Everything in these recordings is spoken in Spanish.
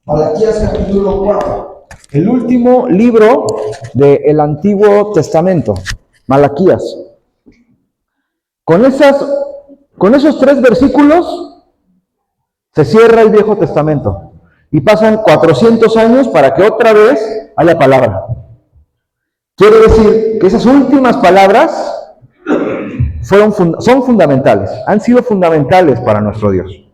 Malaquías capítulo 4. El último libro del Antiguo Testamento, Malaquías. Con esos 3 versículos se cierra el Viejo Testamento y pasan 400 años para que otra vez haya palabra. Quiere decir que esas últimas palabras son fundamentales, han sido fundamentales para nuestro Dios.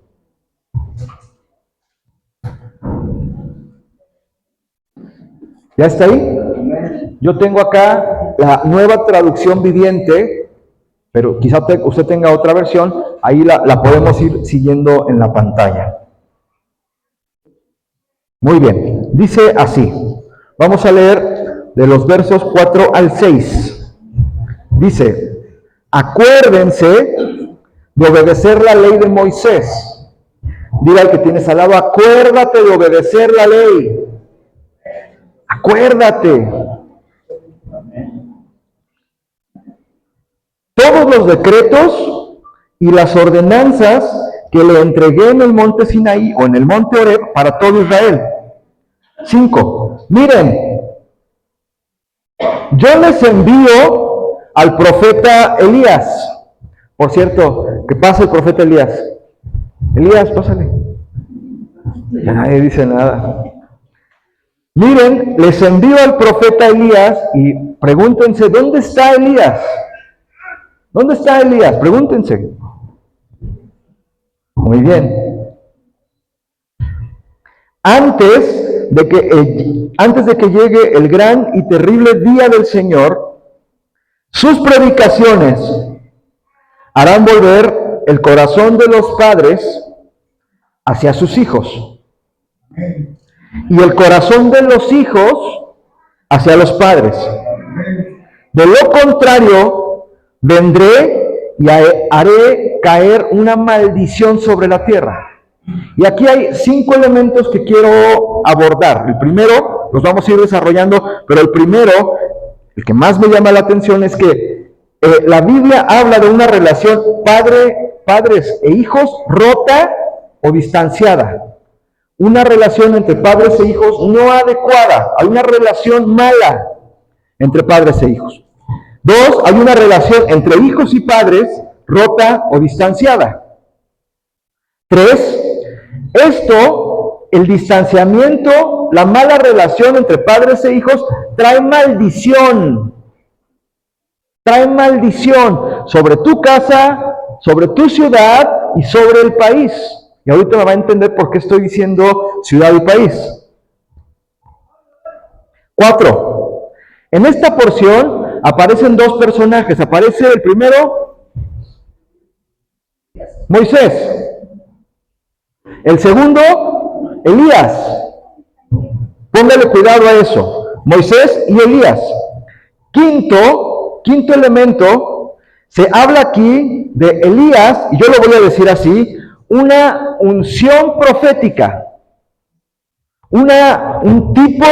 ¿Ya está ahí? Yo tengo acá la Nueva Traducción Viviente, pero quizá usted tenga otra versión, ahí la podemos ir siguiendo en la pantalla. Muy bien, dice así, vamos a leer de los versos 4 al 6. Dice, acuérdense de obedecer la ley de Moisés. Diga al que tienes al lado, acuérdate de obedecer la ley. Acuérdate. Todos los decretos y las ordenanzas que le entregué en el monte Sinaí o en el monte Horeb para todo Israel. 5. Miren, yo les envío al profeta Elías. Por cierto, que pase el profeta Elías. Elías, pásale. Ya nadie dice nada. Miren, les envío al profeta Elías y pregúntense, ¿dónde está Elías? ¿Dónde está Elías? Pregúntense. Muy bien. Antes de que llegue el gran y terrible día del Señor, sus predicaciones harán volver el corazón de los padres hacia sus hijos y el corazón de los hijos hacia los padres. De lo contrario, vendré y haré caer una maldición sobre la tierra. Y aquí hay 5 elementos que quiero abordar. El primero, los vamos a ir desarrollando, pero el primero, el que más me llama la atención es que la Biblia habla de una relación padres e hijos rota o distanciada. Una relación entre padres e hijos no adecuada. Hay una relación mala entre padres e hijos. 2, hay una relación entre hijos y padres rota o distanciada. 3, el distanciamiento, la mala relación entre padres e hijos trae maldición. Trae maldición sobre tu casa, sobre tu ciudad y sobre el país. Y ahorita me va a entender por qué estoy diciendo ciudad y país. 4. En esta porción aparecen 2 personajes. Aparece el primero, Moisés. El segundo, Elías. Póngale cuidado a eso. Moisés y Elías. Quinto elemento, se habla aquí de Elías, y yo lo voy a decir así, una unción profética. Un tipo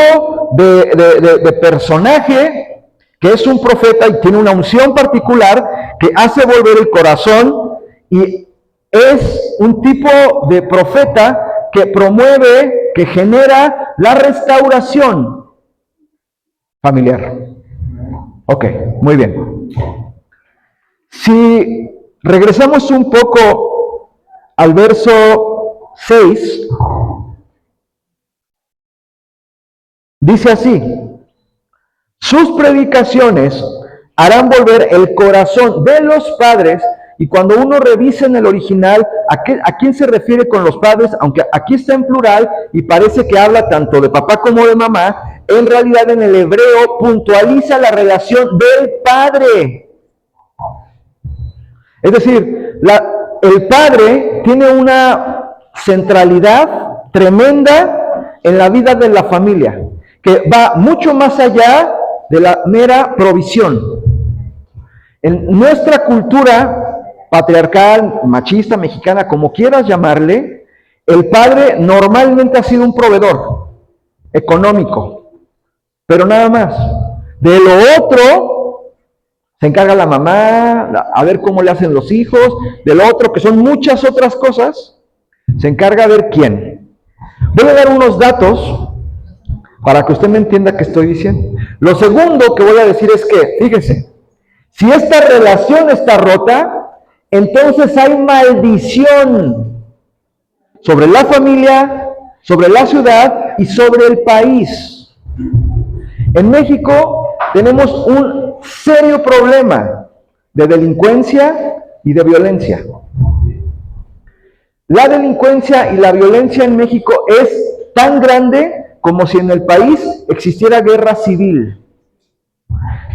de personaje que es un profeta y tiene una unción particular que hace volver el corazón y es un tipo de profeta que promueve, que genera la restauración familiar. Ok, muy bien. Si regresamos un poco al verso 6, dice así, sus predicaciones harán volver el corazón de los padres. Y cuando uno revisa en el original, ¿a quién se refiere con los padres? Aunque aquí está en plural y parece que habla tanto de papá como de mamá, en realidad en el hebreo puntualiza la relación del padre. Es decir, el padre tiene una centralidad tremenda en la vida de la familia, que va mucho más allá de la mera provisión. En nuestra cultura patriarcal, machista, mexicana, como quieras llamarle, el padre normalmente ha sido un proveedor económico, pero nada más. De lo otro se encarga la mamá, a ver cómo le hacen los hijos. De lo otro, que son muchas otras cosas, se encarga a ver quién. Voy a dar unos datos para que usted me entienda qué estoy diciendo. Lo segundo que voy a decir es que, fíjese, si esta relación está rota, entonces hay maldición sobre la familia, sobre la ciudad y sobre el país. En México tenemos un serio problema de delincuencia y de violencia. La delincuencia y la violencia en México es tan grande como si en el país existiera guerra civil.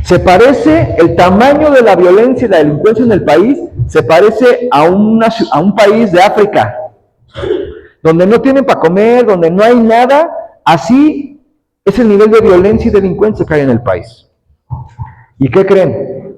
Se parece, el tamaño de la violencia y la delincuencia en el país se parece a un país de África, donde no tienen para comer, donde no hay nada. Así es el nivel de violencia y delincuencia que hay en el país. ¿Y qué creen?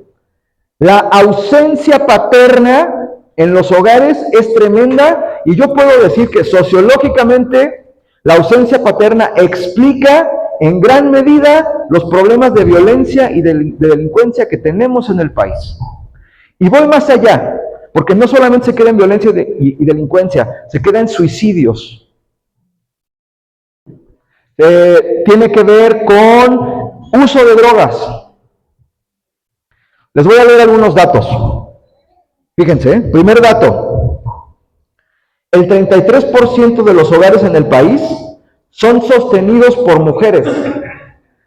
La ausencia paterna en los hogares es tremenda, y yo puedo decir que sociológicamente la ausencia paterna explica en gran medida los problemas de violencia y de delincuencia que tenemos en el país. Y voy más allá, porque no solamente se queda en violencia y delincuencia, se queda en suicidios. Tiene que ver con uso de drogas. Les voy a leer algunos datos. Fíjense, primer dato. El 33% de los hogares en el país son sostenidos por mujeres,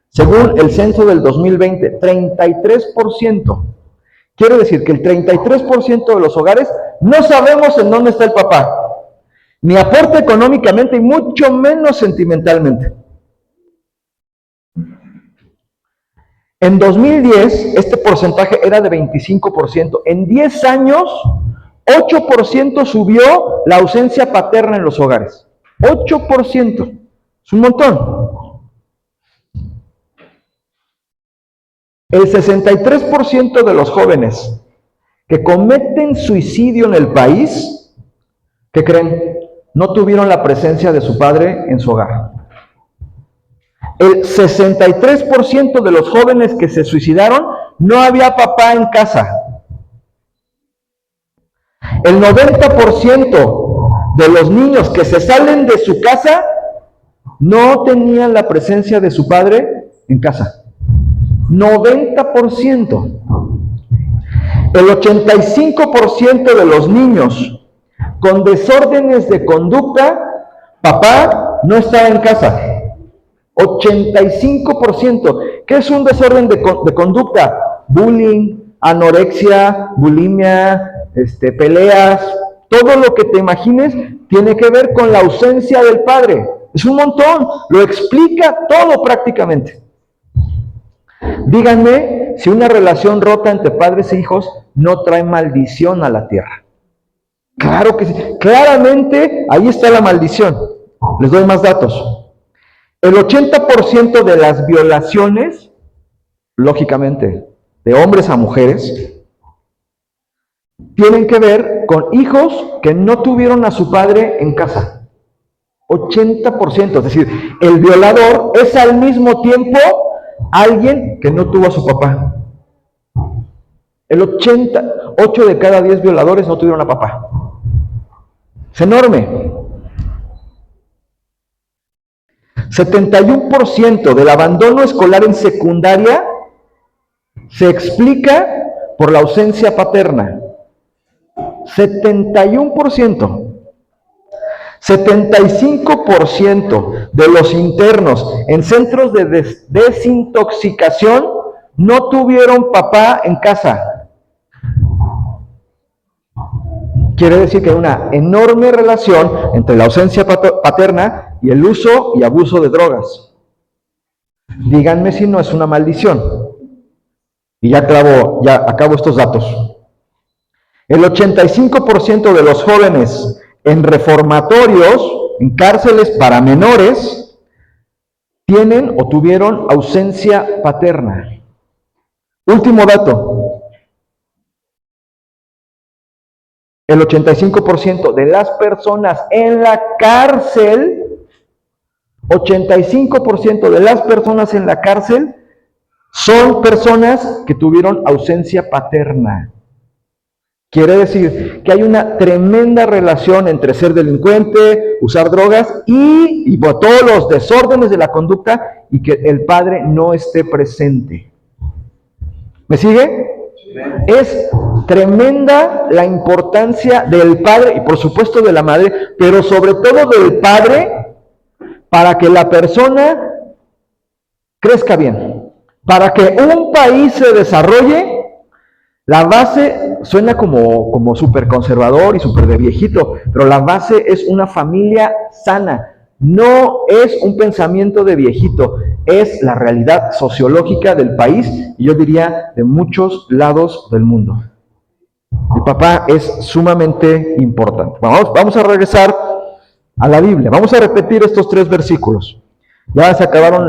según el censo del 2020, 33%. Quiere decir que el 33% de los hogares no sabemos en dónde está el papá, ni aporta económicamente y mucho menos sentimentalmente. En 2010, este porcentaje era de 25%. En 10 años, 8% subió la ausencia paterna en los hogares. 8%. Es un montón. El 63% de los jóvenes que cometen suicidio en el país, ¿qué creen? No tuvieron la presencia de su padre en su hogar. El 63% de los jóvenes que se suicidaron, no había papá en casa. El 90% de los niños que se salen de su casa no tenían la presencia de su padre en casa. 90%. El 85% de los niños con desórdenes de conducta, papá no estaba en casa. 85%. ¿Qué es un desorden de conducta? Bullying, anorexia, bulimia, peleas, todo lo que te imagines tiene que ver con la ausencia del padre. Es un montón, lo explica todo prácticamente. Díganme si una relación rota entre padres e hijos no trae maldición a la tierra. Claro que sí, claramente ahí está la maldición. Les doy más datos. El 80% de las violaciones, lógicamente, de hombres a mujeres, tienen que ver con hijos que no tuvieron a su padre en casa. 80%, es decir, el violador es al mismo tiempo alguien que no tuvo a su papá. El 8 de cada 10 violadores no tuvieron a papá. Es enorme. 71% del abandono escolar en secundaria se explica por la ausencia paterna. 71%. 75% de los internos en centros de desintoxicación no tuvieron papá en casa. Quiere decir que hay una enorme relación entre la ausencia paterna y el uso y abuso de drogas. Díganme si no es una maldición. Y ya acabo estos datos. El 85% de los jóvenes en reformatorios, en cárceles para menores, tienen o tuvieron ausencia paterna. Último dato. El 85% de las personas en la cárcel, 85% de las personas en la cárcel son personas que tuvieron ausencia paterna. Quiere decir que hay una tremenda relación entre ser delincuente, usar drogas y por todos los desórdenes de la conducta y que el padre no esté presente. ¿Me sigue? Es tremenda la importancia del padre y por supuesto de la madre, pero sobre todo del padre para que la persona crezca bien, para que un país se desarrolle. La base suena como súper conservador y súper de viejito, pero la base es una familia sana. No es un pensamiento de viejito, es la realidad sociológica del país y yo diría de muchos lados del mundo. El papá es sumamente importante. Vamos a regresar a la Biblia. Vamos a repetir estos 3 versículos. Ya se acabaron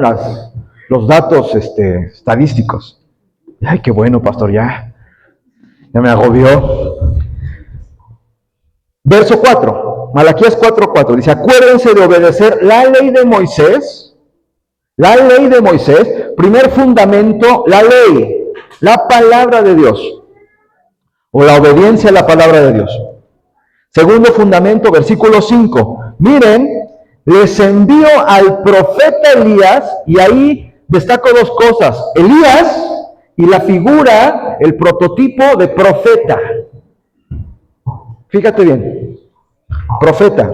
los datos estadísticos. Ay, qué bueno, pastor, ya me agobió. Verso 4, Malaquías 4:4, dice, acuérdense de obedecer la ley de Moisés, primer fundamento, la ley, la palabra de Dios, o la obediencia a la palabra de Dios. Segundo fundamento, versículo 5, miren, les envío al profeta Elías, y ahí destaco 2 cosas, Elías y la figura, el prototipo de profeta. Fíjate bien, profeta.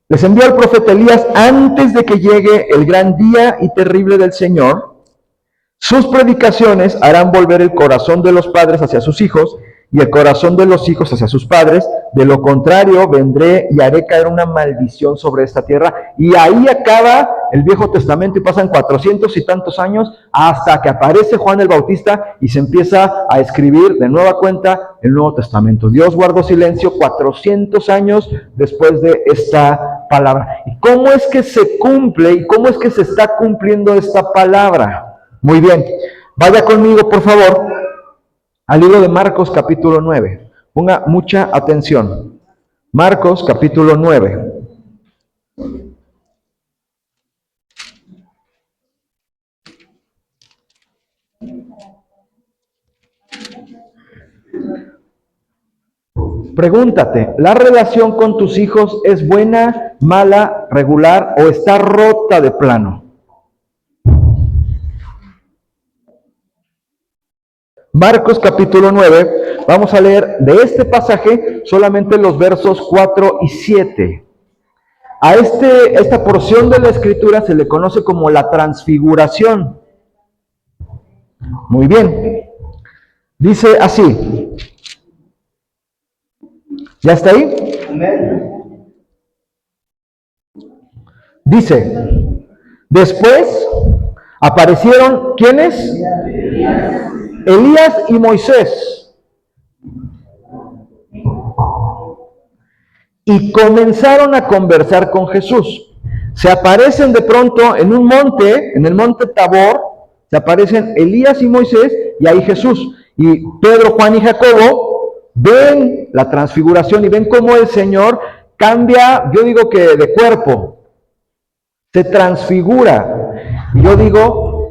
Les envió al profeta Elías antes de que llegue el gran día y terrible del Señor. Sus predicaciones harán volver el corazón de los padres hacia sus hijos y el corazón de los hijos hacia sus padres. De lo contrario, vendré y haré caer una maldición sobre esta tierra. Y ahí acaba el Viejo Testamento y pasan 400 y tantos años hasta que aparece Juan el Bautista y se empieza a escribir de nueva cuenta el Nuevo Testamento. Dios guardó silencio 400 años después de esta palabra. ¿Y cómo es que se cumple y cómo es que se está cumpliendo esta palabra? Muy bien, vaya conmigo por favor al libro de Marcos capítulo 9. Ponga mucha atención. Marcos capítulo 9. Pregúntate, ¿la relación con tus hijos es buena, mala, regular o está rota de plano? Marcos capítulo 9, vamos a leer de este pasaje solamente los versos 4 y 7. A esta porción de la escritura se le conoce como la transfiguración. Muy bien. Dice así. ¿Ya está ahí? Dice, después aparecieron, ¿quiénes? Elías y Moisés. Y comenzaron a conversar con Jesús. Se aparecen de pronto en un monte, en el monte Tabor, se aparecen Elías y Moisés y ahí Jesús. Y Pedro, Juan y Jacobo ven la transfiguración y ven cómo el Señor cambia, yo digo que de cuerpo, se transfigura. Y yo digo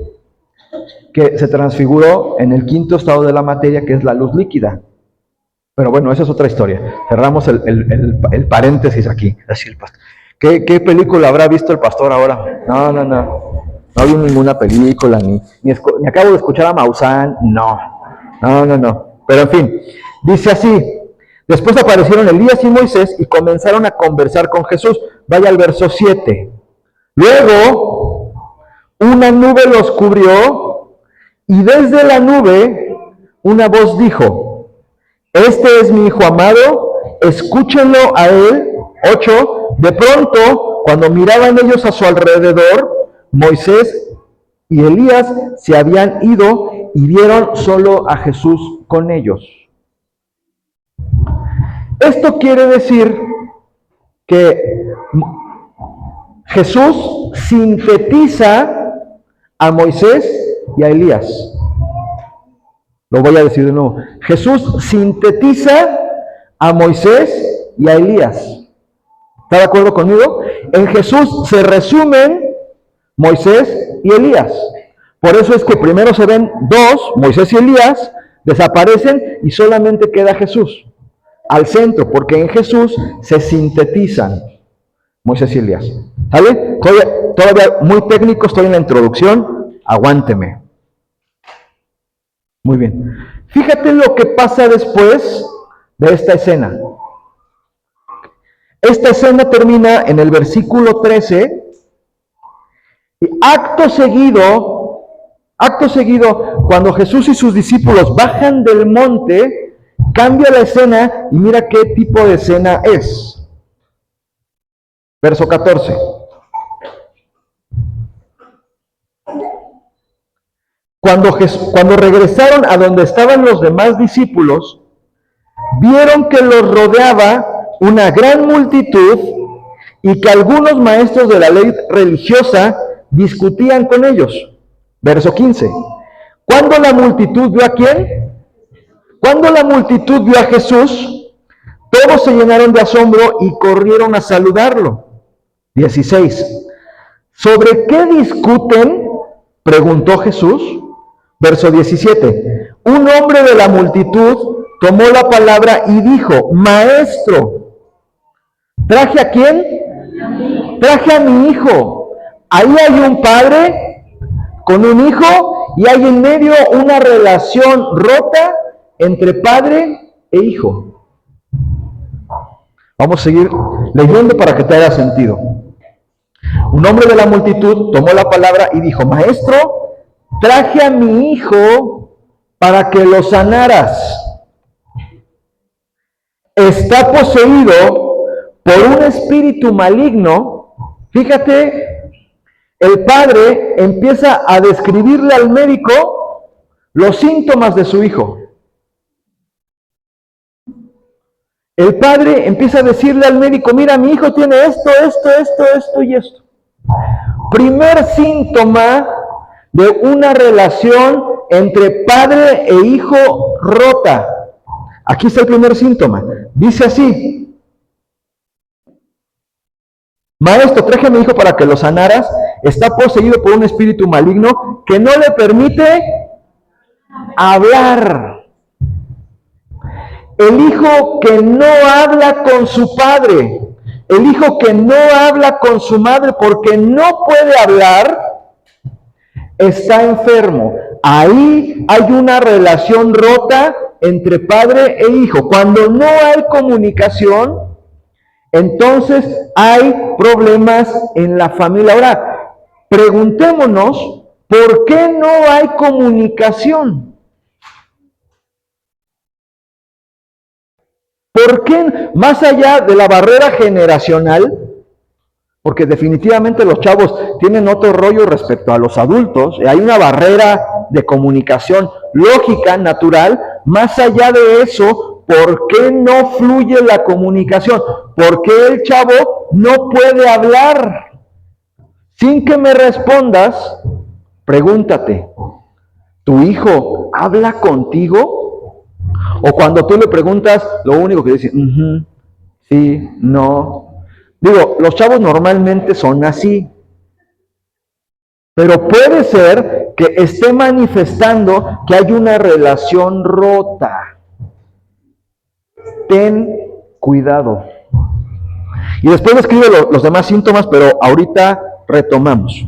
que se transfiguró en el 5.º estado de la materia, que es la luz líquida. Pero bueno, esa es otra historia. Cerramos el paréntesis aquí. Así el pastor. ¿Qué película habrá visto el pastor ahora? No. No vi ninguna película, ni acabo de escuchar a Maussan. No. Pero en fin, dice así. Después aparecieron Elías y Moisés y comenzaron a conversar con Jesús. Vaya al verso 7. Luego, una nube los cubrió y desde la nube una voz dijo, este es mi hijo amado, escúchenlo a él. 8. De pronto, cuando miraban ellos a su alrededor, Moisés y Elías se habían ido y vieron solo a Jesús con ellos. Esto quiere decir que Jesús sintetiza a Moisés y a Elías. Lo voy a decir de nuevo. Jesús sintetiza a Moisés y a Elías. ¿Está de acuerdo conmigo? En Jesús se resumen Moisés y Elías. Por eso es que primero se ven 2, Moisés y Elías, desaparecen y solamente queda Jesús al centro, porque en Jesús se sintetizan Moisés y Elías. ¿Sale? Todavía muy técnico, estoy en la introducción, aguánteme. Muy bien. Fíjate lo que pasa después de esta escena. Esta escena termina en el versículo 13 y acto seguido, cuando Jesús y sus discípulos bajan del monte, cambia la escena y mira qué tipo de escena es. Verso 14. Cuando regresaron a donde estaban los demás discípulos, vieron que los rodeaba una gran multitud y que algunos maestros de la ley religiosa discutían con ellos. Verso 15. ¿Cuándo la multitud vio a quién? Cuando la multitud vio a Jesús, todos se llenaron de asombro y corrieron a saludarlo. 16. ¿Sobre qué discuten?, preguntó Jesús. Verso 17. Un hombre de la multitud tomó la palabra y dijo: Maestro, ¿traje a quién? Traje a mi hijo. Ahí hay un padre con un hijo y hay en medio una relación rota entre padre e hijo. Vamos a seguir leyendo para que te haga sentido. Un hombre de la multitud tomó la palabra y dijo: Maestro, traje a mi hijo para que lo sanaras. Está poseído por un espíritu maligno. Fíjate, el padre empieza a describirle al médico los síntomas de su hijo. El padre empieza a decirle al médico: mira, mi hijo tiene esto y esto. Primer síntoma de una relación entre padre e hijo rota. Aquí está el primer síntoma. Dice así: Maestro, traje a mi hijo para que lo sanaras. Está poseído por un espíritu maligno que no le permite hablar. El hijo que no habla con su padre, el hijo que no habla con su madre porque no puede hablar, está enfermo. Ahí hay una relación rota entre padre e hijo. Cuando no hay comunicación, entonces hay problemas en la familia. Ahora, preguntémonos, ¿por qué no hay comunicación? ¿Por qué, más allá de la barrera generacional? Porque definitivamente los chavos tienen otro rollo respecto a los adultos. Hay una barrera de comunicación lógica, natural. Más allá de eso, ¿por qué no fluye la comunicación? ¿Por qué el chavo no puede hablar? Sin que me respondas, pregúntate, ¿tu hijo habla contigo? O cuando tú le preguntas, lo único que dice, sí, no. Digo, los chavos normalmente son así. Pero puede ser que esté manifestando que hay una relación rota. Ten cuidado. Y después describe los demás síntomas, pero ahorita retomamos.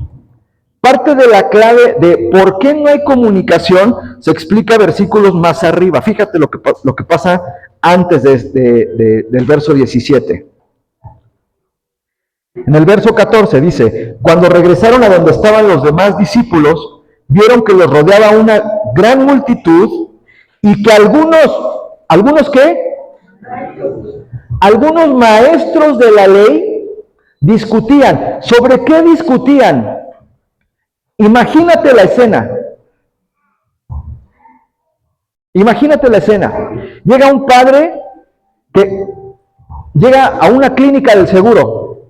Parte de la clave de por qué no hay comunicación se explica versículos más arriba. Fíjate lo que pasa antes del verso 17. En el verso 14 dice: cuando regresaron a donde estaban los demás discípulos, vieron que los rodeaba una gran multitud y que ¿algunos qué? Algunos maestros de la ley discutían. ¿Sobre qué discutían? Imagínate la escena. Imagínate la escena. Llega un padre que llega a una clínica del seguro,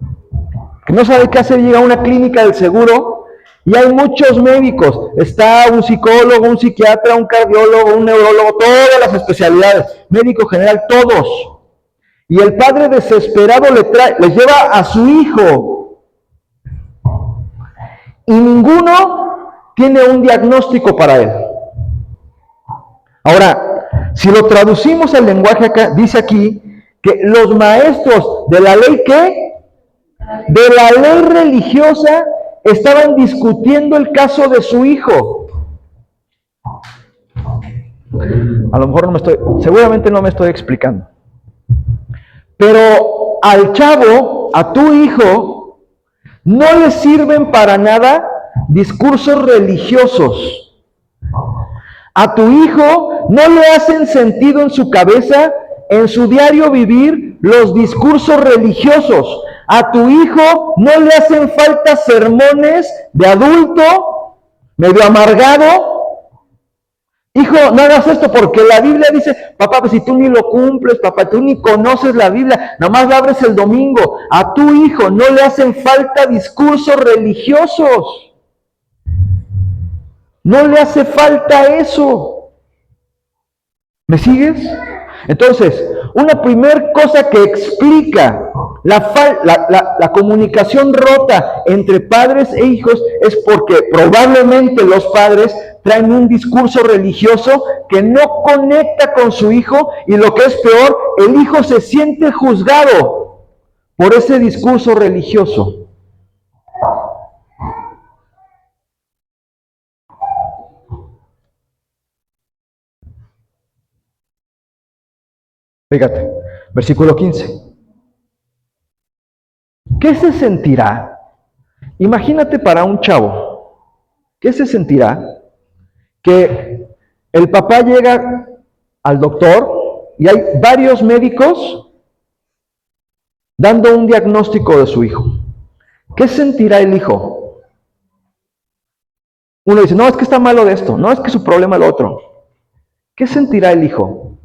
que no sabe qué hacer, llega a una clínica del seguro y hay muchos médicos. Está un psicólogo, un psiquiatra, un cardiólogo, un neurólogo, todas las especialidades, médico general, todos. Y el padre desesperado le lleva a su hijo. Y ninguno tiene un diagnóstico para él. Ahora, si lo traducimos al lenguaje acá, dice aquí que los maestros de la ley, ¿qué? De la ley religiosa estaban discutiendo el caso de su hijo. A lo mejor seguramente no me estoy explicando. Pero al chavo, a tu hijo, no le sirven para nada discursos religiosos. A tu hijo no le hacen sentido en su cabeza, en su diario vivir, los discursos religiosos. A tu hijo no le hacen falta sermones de adulto, medio amargado. Hijo, no hagas esto porque la Biblia dice, papá, pues si tú ni lo cumples, papá, tú ni conoces la Biblia, nomás la abres el domingo. A tu hijo no le hacen falta discursos religiosos. No le hace falta eso. ¿Me sigues? Entonces, una primera cosa que explica la comunicación rota entre padres e hijos es porque probablemente los padres traen un discurso religioso que no conecta con su hijo y lo que es peor, el hijo se siente juzgado por ese discurso religioso. Fíjate, versículo 15. ¿Qué se sentirá? Imagínate para un chavo, ¿qué se sentirá que el papá llega al doctor y hay varios médicos dando un diagnóstico de su hijo? ¿Qué sentirá el hijo? Uno dice, no, es que está malo de esto, no, es que su problema es lo otro. ¿Qué sentirá el hijo?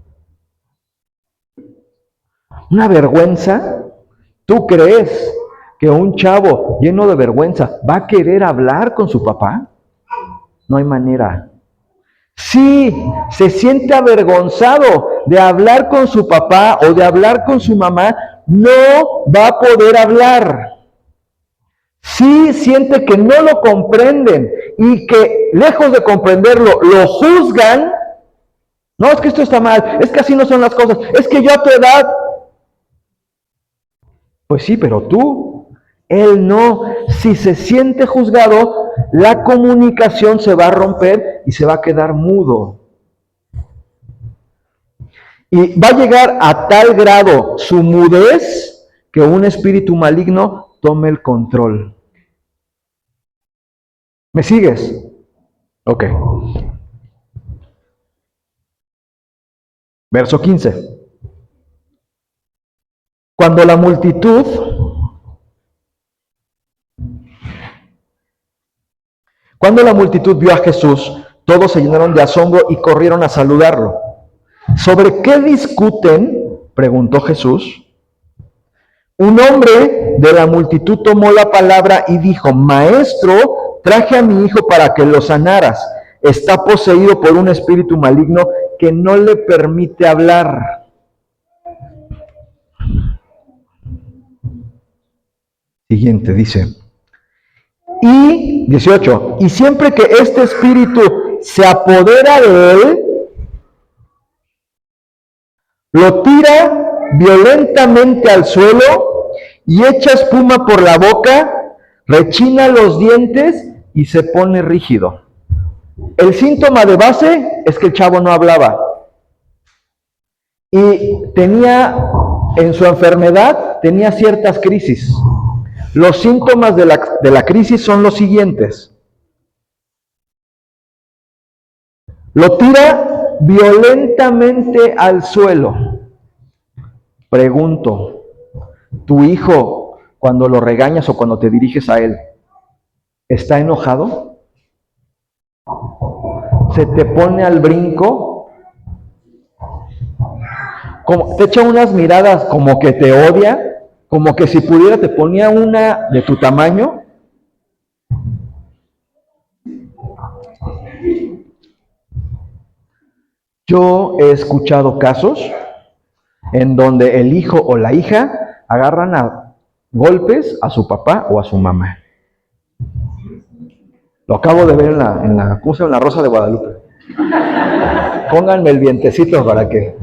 ¿Una vergüenza? ¿Tú crees que un chavo lleno de vergüenza va a querer hablar con su papá? No hay manera. Si se siente avergonzado de hablar con su papá o de hablar con su mamá, no va a poder hablar. Si siente que no lo comprenden y que lejos de comprenderlo, lo juzgan, no, es que esto está mal, es que así no son las cosas, es que yo a tu edad, pues sí, pero tú, él no. Si se siente juzgado, la comunicación se va a romper y se va a quedar mudo. Y va a llegar a tal grado su mudez que un espíritu maligno tome el control. ¿Me sigues? Ok. Verso 15. Cuando la multitud vio a Jesús, todos se llenaron de asombro y corrieron a saludarlo. ¿Sobre qué discuten?, preguntó Jesús. Un hombre de la multitud tomó la palabra y dijo, Maestro, traje a mi hijo para que lo sanaras. Está poseído por un espíritu maligno que no le permite hablar. Siguiente, dice. Y 18, y siempre que este espíritu se apodera de él, lo tira violentamente al suelo y echa espuma por la boca, rechina los dientes y se pone rígido. El síntoma de base es que el chavo no hablaba. Y en su enfermedad, tenía ciertas crisis. Los síntomas de la crisis son los siguientes. Lo tira violentamente al suelo. Pregunto, ¿tu hijo, cuando lo regañas o cuando te diriges a él, está enojado? ¿Se te pone al brinco? ¿Te echa unas miradas como que te odia? Como que si pudiera te ponía una de tu tamaño. Yo he escuchado casos en donde el hijo o la hija agarran a golpes a su papá o a su mamá. Lo acabo de ver en la Rosa de Guadalupe. Pónganme el vientecito para que...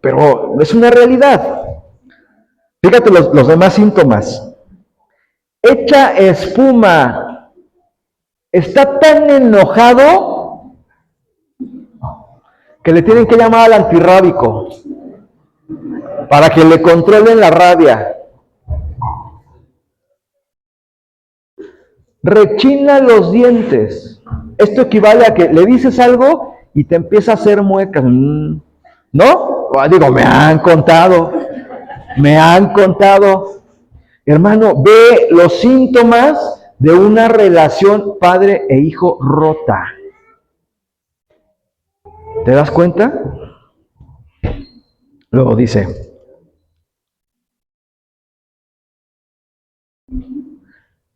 Pero es una realidad. Fíjate los demás síntomas. Echa espuma. Está tan enojado que le tienen que llamar al antirrábico para que le controlen la rabia. Rechina los dientes. Esto equivale a que le dices algo y te empieza a hacer muecas. ¿No? Digo, me han contado. Hermano, ve los síntomas de una relación padre e hijo rota. ¿Te das cuenta? Luego dice,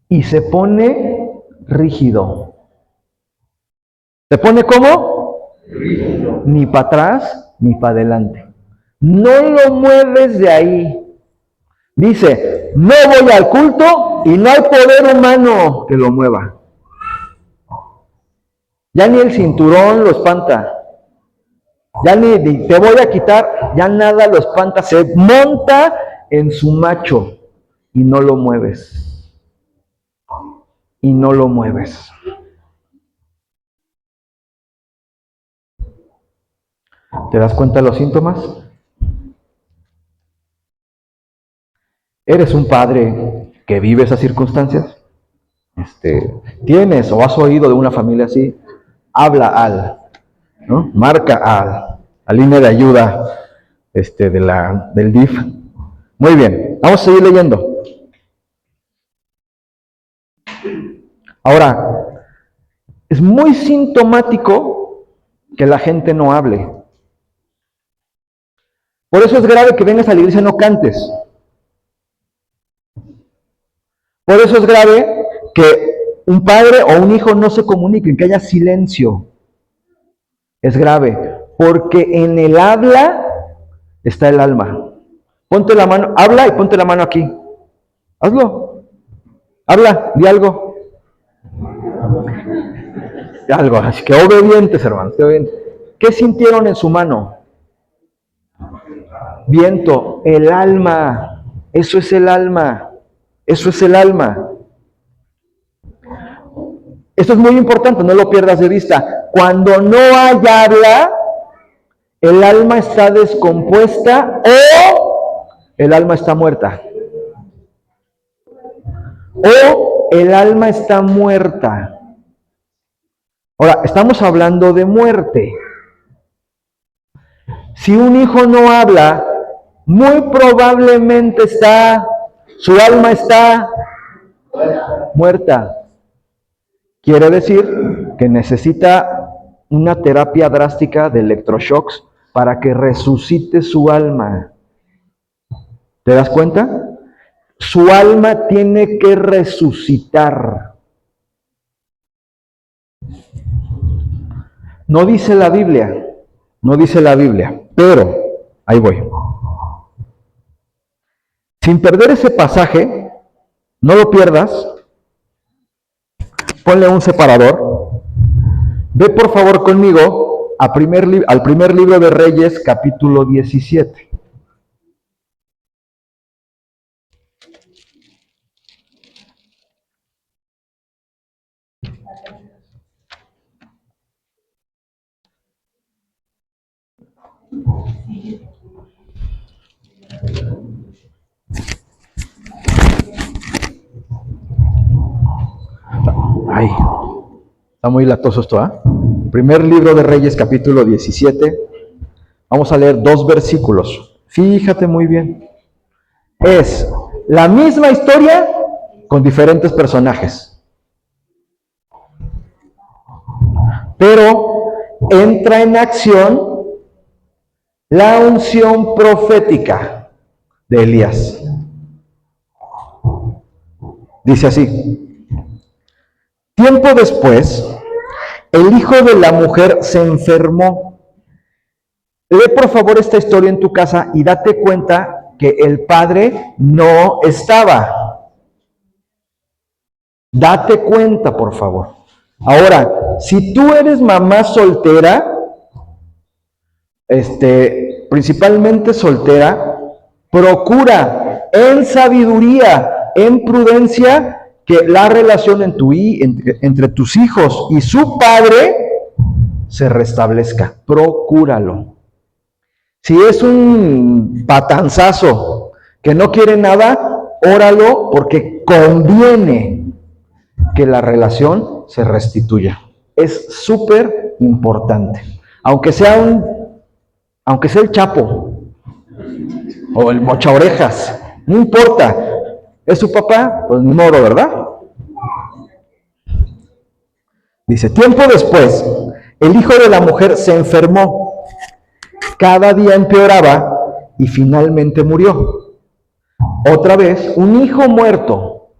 y se pone rígido. ¿Se pone cómo? Rígido. Ni para atrás, ni para adelante. No lo mueves de ahí. Dice, no voy al culto y no hay poder humano que lo mueva. Ya ni el cinturón lo espanta. Ya ni te voy a quitar, ya nada lo espanta. Se monta en su macho y no lo mueves. Y no lo mueves. ¿Te das cuenta de los síntomas? ¿Eres un padre que vive esas circunstancias? ¿Tienes o has oído de una familia así? Habla ¿no? Marca a línea de ayuda del DIF. Muy bien, vamos a seguir leyendo. Ahora, es muy sintomático que la gente no hable. Por eso es grave que vengas a la iglesia y no cantes. Por eso es grave que un padre o un hijo no se comuniquen, que haya silencio. Es grave, porque en el habla está el alma. Ponte la mano, habla y ponte la mano aquí. Hazlo. Habla, di algo. Algo, así que obedientes, hermanos. ¿Qué sintieron en su mano? Viento, el alma. Eso es el alma. Eso es el alma. Esto es muy importante, no lo pierdas de vista. Cuando no hay habla, el alma está descompuesta o el alma está muerta. O el alma está muerta. Ahora, estamos hablando de muerte. Si un hijo no habla, muy probablemente su alma está muerta. Quiere decir que necesita una terapia drástica de electroshocks para que resucite su alma. ¿Te das cuenta? Su alma tiene que resucitar. No dice la Biblia, pero ahí voy. Sin perder ese pasaje, no lo pierdas, ponle un separador. Ve por favor conmigo al primer libro de Reyes, capítulo 17. Ay, está muy latoso esto, ¿ah? Primer libro de Reyes, capítulo 17. Vamos a leer 2 versículos. Fíjate muy bien. Es la misma historia con diferentes personajes. Pero entra en acción la unción profética de Elías. Dice así. Tiempo después, el hijo de la mujer se enfermó. Lee por favor esta historia en tu casa y date cuenta que el padre no estaba. Date cuenta, por favor. Ahora, si tú eres mamá soltera, principalmente soltera, procura en sabiduría, en prudencia, que la relación entre tus hijos y su padre se restablezca. Procúralo. Si es un patanzazo que no quiere nada, óralo, porque conviene que la relación se restituya. Es súper importante. Aunque sea el Chapo o el mocha orejas, no importa. ¿Es su papá? Pues ni modo, ¿verdad? Dice, tiempo después, el hijo de la mujer se enfermó. Cada día empeoraba y finalmente murió. Otra vez, un hijo muerto.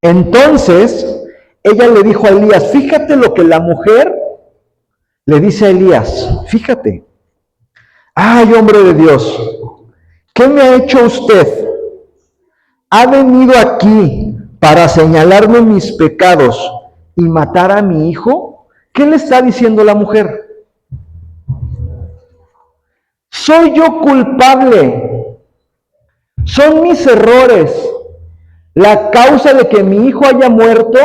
Entonces, ella le dijo a Elías, fíjate lo que la mujer le dice a Elías, fíjate. Ay, hombre de Dios, ¿qué me ha hecho usted? ¿Ha venido aquí para señalarme mis pecados y matar a mi hijo? ¿Qué le está diciendo la mujer? Soy yo culpable. Son mis errores la causa de que mi hijo haya muerto.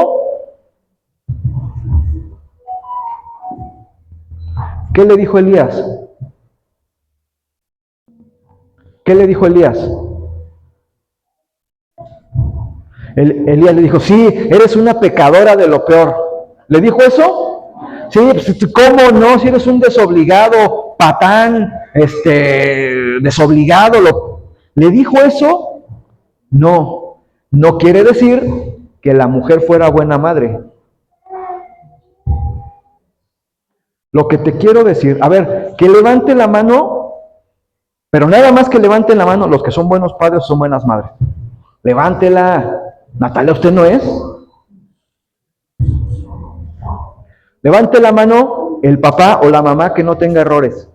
¿Qué le dijo Elías? ¿Qué le dijo Elías? Elías le dijo, sí, eres una pecadora de lo peor. ¿Le dijo eso? Sí, pues, ¿cómo no? Si eres un desobligado, patán, desobligado. ¿Le dijo eso? No, no quiere decir que la mujer fuera buena madre. Lo que te quiero decir, a ver, que levante la mano, pero nada más que levanten la mano los que son buenos padres o son buenas madres. Levántela. Natalia, ¿usted no es? Levante la mano el papá o la mamá que no tenga errores.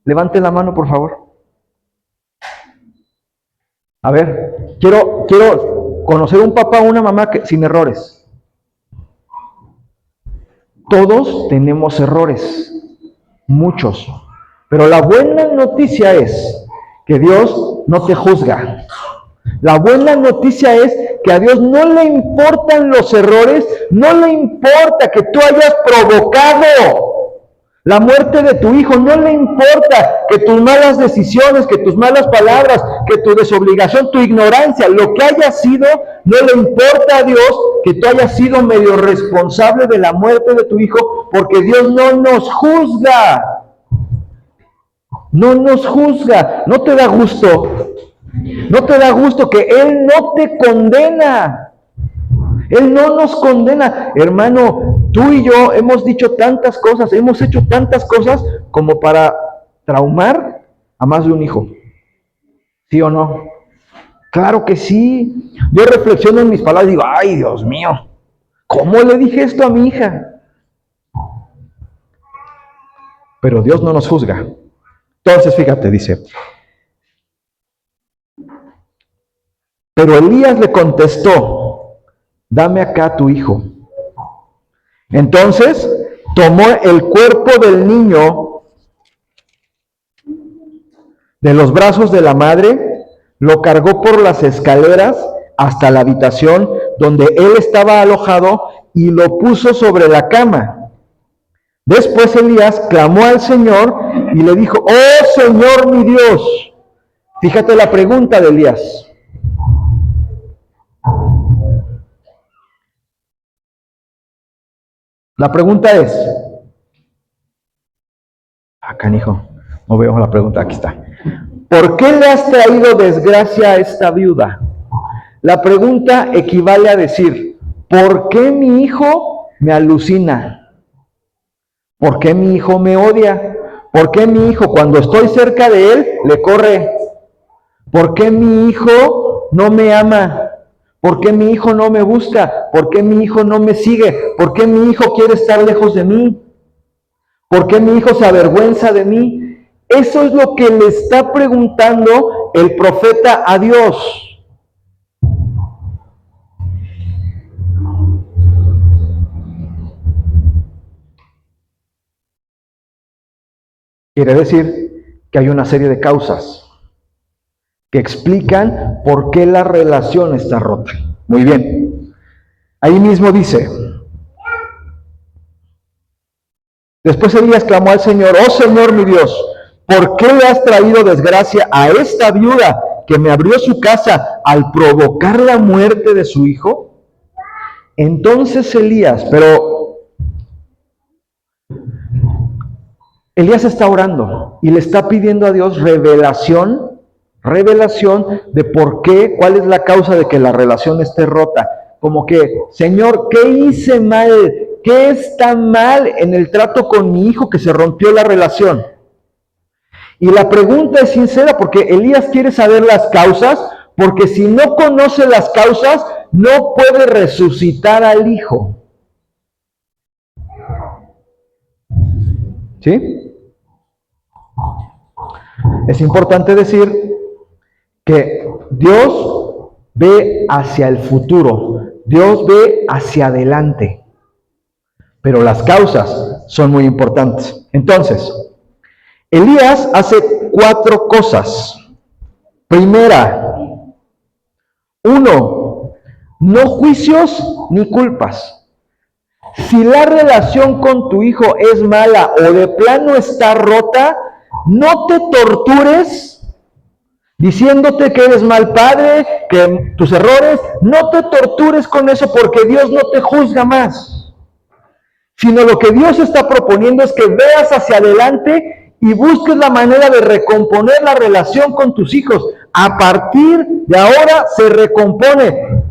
Levante la mano, por favor. A ver, quiero conocer un papá o una mamá sin errores. Todos tenemos errores, muchos. Pero la buena noticia es que Dios no te juzga. La buena noticia es que a Dios no le importan los errores, no le importa que tú hayas provocado la muerte de tu hijo, no le importa que tus malas decisiones, que tus malas palabras, que tu desobligación, tu ignorancia, lo que haya sido, no le importa a Dios que tú hayas sido medio responsable de la muerte de tu hijo, porque Dios no nos juzga. No nos juzga. ¿No te da gusto? ¿No te da gusto que Él no te condena? Él no nos condena. Hermano, tú y yo hemos dicho tantas cosas, hemos hecho tantas cosas como para traumar a más de un hijo. ¿Sí o no? Claro que sí. Yo reflexiono en mis palabras y digo, ay, Dios mío, ¿cómo le dije esto a mi hija? Pero Dios no nos juzga. Entonces, fíjate, dice, pero Elías le contestó, dame acá tu hijo. Entonces, tomó el cuerpo del niño de los brazos de la madre, lo cargó por las escaleras hasta la habitación donde él estaba alojado y lo puso sobre la cama. Después Elías clamó al Señor y le dijo, oh Señor mi Dios. Fíjate la pregunta de Elías. La pregunta es, canijo, no veo la pregunta, aquí está. ¿Por qué le has traído desgracia a esta viuda? La pregunta equivale a decir, ¿por qué mi hijo me alucina? ¿Por qué mi hijo me odia? ¿Por qué mi hijo cuando estoy cerca de él le corre? ¿Por qué mi hijo no me ama? ¿Por qué mi hijo no me busca? ¿Por qué mi hijo no me sigue? ¿Por qué mi hijo quiere estar lejos de mí? ¿Por qué mi hijo se avergüenza de mí? Eso es lo que le está preguntando el profeta a Dios. Quiere decir que hay una serie de causas que explican por qué la relación está rota. Muy bien. Ahí mismo dice: después Elías clamó al Señor: oh Señor mi Dios, ¿por qué le has traído desgracia a esta viuda que me abrió su casa al provocar la muerte de su hijo? Entonces Elías está orando y le está pidiendo a Dios revelación de por qué, cuál es la causa de que la relación esté rota. Como que, Señor, ¿qué hice mal? ¿Qué está mal en el trato con mi hijo que se rompió la relación? Y la pregunta es sincera porque Elías quiere saber las causas, porque si no conoce las causas, no puede resucitar al hijo. ¿Sí? Es importante decir que Dios ve hacia el futuro, Dios ve hacia adelante, pero las causas son muy importantes. Entonces, Elías hace 4 cosas. Primera, 1, no juicios ni culpas. Si la relación con tu hijo es mala o de plano está rota, no te tortures diciéndote que eres mal padre, que tus errores, no te tortures con eso porque Dios no te juzga más. Sino lo que Dios está proponiendo es que veas hacia adelante y busques la manera de recomponer la relación con tus hijos. A partir de ahora se recompone.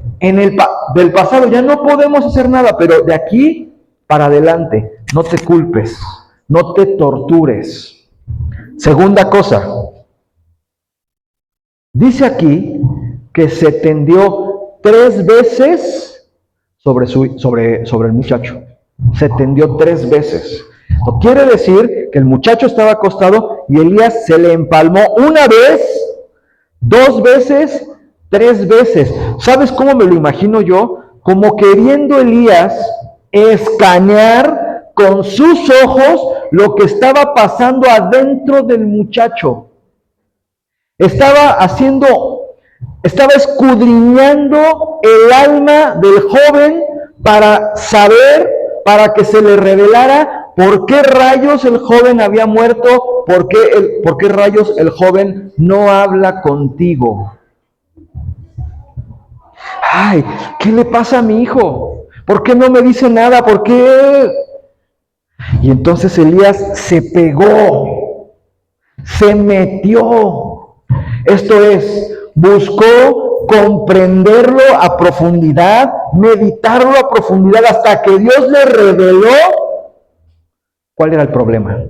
Del pasado ya no podemos hacer nada, pero de aquí para adelante, no te culpes, no te tortures. Segunda cosa, dice aquí que se tendió 3 veces sobre el muchacho. Se tendió 3 veces. Esto quiere decir que el muchacho estaba acostado y Elías se le empalmó 1 vez, 2 veces, 3 veces. ¿Sabes cómo me lo imagino yo? Como queriendo Elías escanear con sus ojos lo que estaba pasando adentro del muchacho. Estaba escudriñando el alma del joven para saber, para que se le revelara por qué rayos el joven había muerto, por qué rayos el joven no habla contigo. Ay, ¿qué le pasa a mi hijo? ¿Por qué no me dice nada? ¿Por qué? Y entonces Elías se pegó, se metió. Esto es, buscó comprenderlo a profundidad, meditarlo a profundidad hasta que Dios le reveló cuál era el problema.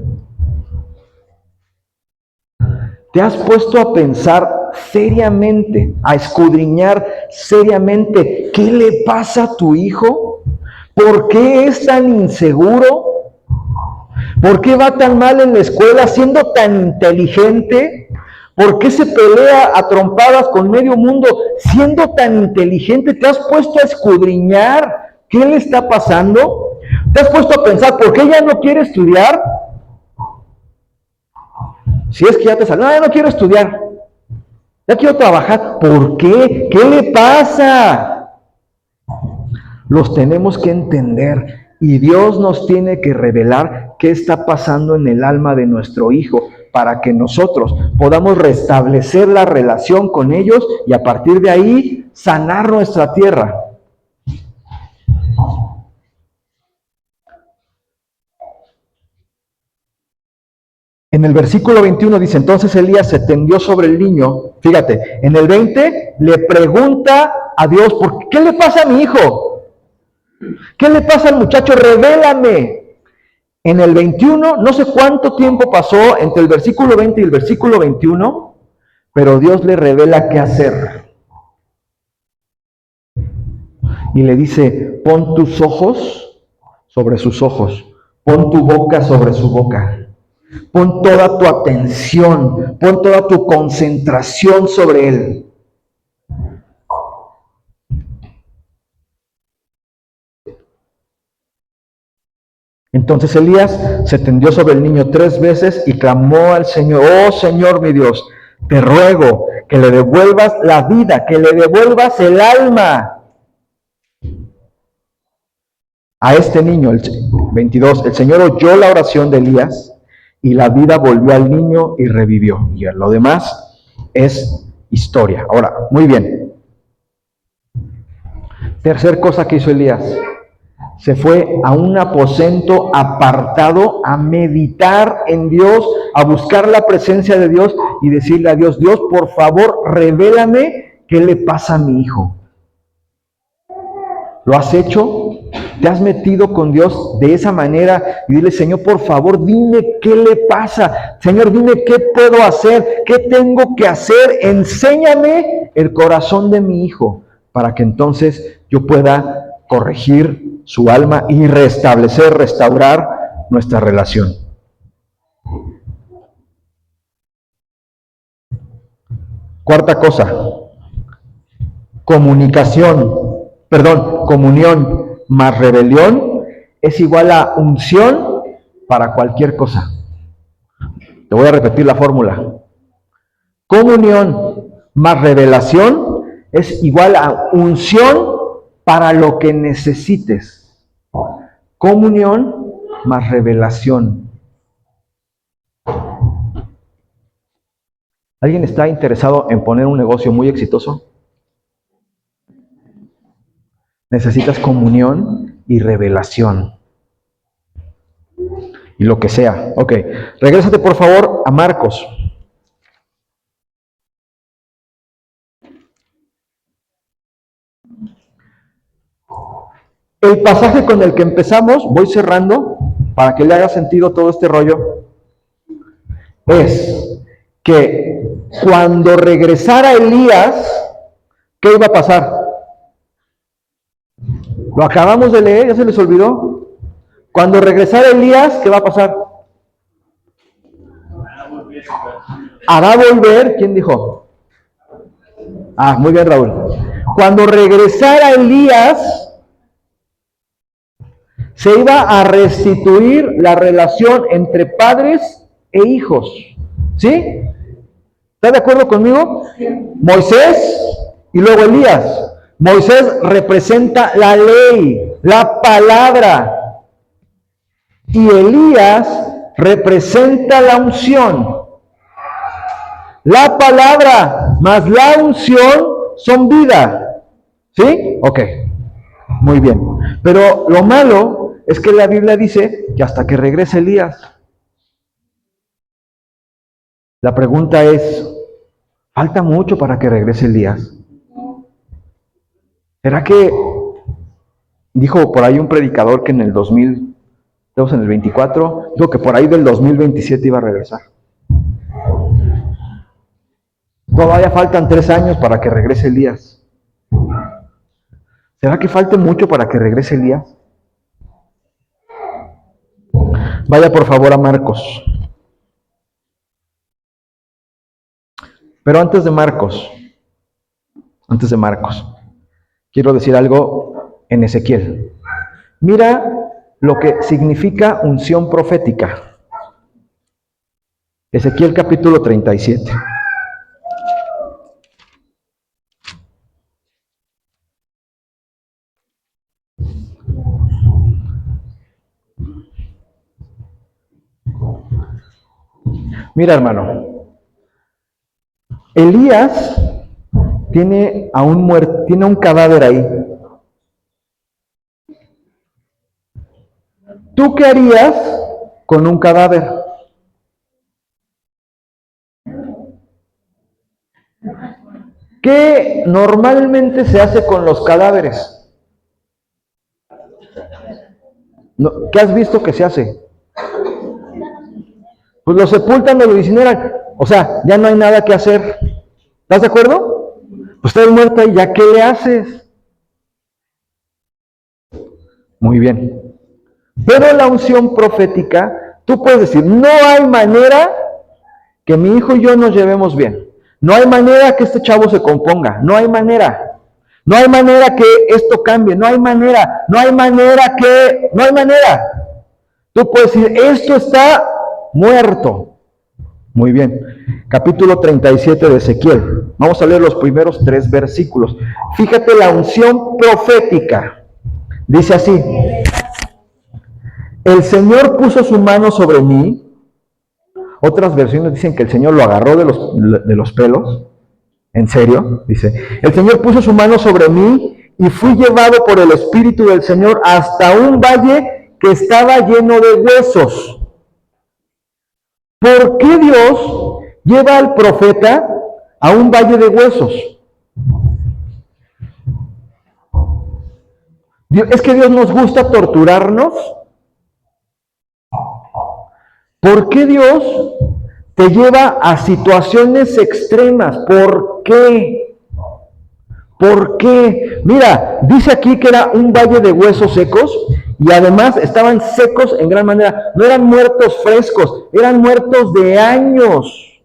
¿Te has puesto a pensar seriamente, a escudriñar seriamente qué le pasa a tu hijo? ¿Por qué es tan inseguro? ¿Por qué va tan mal en la escuela siendo tan inteligente? ¿Por qué se pelea a trompadas con medio mundo siendo tan inteligente? ¿Te has puesto a escudriñar qué le está pasando? ¿Te has puesto a pensar por qué ya no quiere estudiar? Si es que ya te salió, no, ya no quiero estudiar, ya quiero trabajar. ¿Por qué? ¿Qué le pasa? Los tenemos que entender y Dios nos tiene que revelar qué está pasando en el alma de nuestro hijo para que nosotros podamos restablecer la relación con ellos y a partir de ahí sanar nuestra tierra. En el versículo 21 dice, entonces Elías se tendió sobre el niño. Fíjate, en el 20 le pregunta a Dios, ¿por qué le pasa a mi hijo? ¿Qué le pasa al muchacho? Revélame. En el 21, no sé cuánto tiempo pasó entre el versículo 20 y el versículo 21, pero Dios le revela qué hacer. Y le dice, pon tus ojos sobre sus ojos, pon tu boca sobre su boca. Pon toda tu atención, pon toda tu concentración sobre él. Entonces Elías se tendió sobre el niño 3 veces y clamó al Señor: oh Señor mi Dios, te ruego que le devuelvas la vida, que le devuelvas el alma a este niño. 22, el Señor oyó la oración de Elías y la vida volvió al niño y revivió. Y lo demás es historia. Ahora, muy bien. Tercer cosa que hizo Elías: se fue a un aposento apartado a meditar en Dios, a buscar la presencia de Dios y decirle a Dios: Dios, por favor, revélame qué le pasa a mi hijo. ¿Lo has hecho? ¿Te has metido con Dios de esa manera? Y dile: Señor, por favor, dime qué le pasa. Señor, dime qué puedo hacer, qué tengo que hacer. Enséñame el corazón de mi hijo para que entonces yo pueda corregir su alma y restablecer, restaurar nuestra relación. Cuarta cosa: comunión más rebelión es igual a unción para cualquier cosa. Te voy a repetir la fórmula. Comunión más revelación es igual a unción para lo que necesites. Comunión más revelación. ¿Alguien está interesado en poner un negocio muy exitoso? Necesitas comunión y revelación. Y lo que sea. Ok, regrésate por favor a Marcos. El pasaje con el que empezamos, voy cerrando para que le haga sentido todo este rollo, es que cuando regresara Elías, ¿qué iba a pasar? Lo acabamos de leer, ¿ya se les olvidó? Cuando regresara Elías, ¿qué va a pasar? Hará volver, ¿quién dijo? Ah, muy bien, Raúl. Cuando regresara Elías, se iba a restituir la relación entre padres e hijos. ¿Sí? ¿Está de acuerdo conmigo? Moisés y luego Elías. Moisés representa la ley, la palabra. Y Elías representa la unción. La palabra más la unción son vida. ¿Sí? Ok. Muy bien. Pero lo malo es que la Biblia dice que hasta que regrese Elías. La pregunta es: ¿falta mucho para que regrese Elías? ¿Será que dijo por ahí un predicador que en el 2000, estamos en el 24, dijo que por ahí del 2027 iba a regresar? Todavía faltan 3 años para que regrese Elías. ¿Será que falte mucho para que regrese Elías? Vaya por favor a Marcos. Pero antes de Marcos, quiero decir algo en Ezequiel. Mira lo que significa unción profética. Ezequiel capítulo 37. Mira, hermano, Elías tiene un cadáver ahí. ¿Tú qué harías con un cadáver? ¿Qué normalmente se hace con los cadáveres? ¿Qué has visto que se hace? Pues lo sepultan o lo incineran. O sea, ya no hay nada que hacer. ¿Estás de acuerdo? Pues estás muerta y ya, ¿qué le haces? Muy bien. Pero la unción profética, tú puedes decir: no hay manera que mi hijo y yo nos llevemos bien. No hay manera que este chavo se componga. No hay manera. No hay manera que esto cambie. No hay manera. Tú puedes decir, esto está muerto. Muy bien. Capítulo 37 de Ezequiel. Vamos a leer los primeros 3 versículos. Fíjate la unción profética. Dice así: el Señor puso su mano sobre mí. Otras versiones dicen que el Señor lo agarró de los pelos. ¿En serio? Dice, el Señor puso su mano sobre mí y fui llevado por el Espíritu del Señor hasta un valle que estaba lleno de huesos. ¿Por qué Dios lleva al profeta a un valle de huesos? ¿Es que Dios nos gusta torturarnos? ¿Por qué Dios te lleva a situaciones extremas? ¿Por qué? ¿Por qué? Mira, dice aquí que era un valle de huesos secos y además estaban secos en gran manera. No eran muertos frescos, eran muertos de años.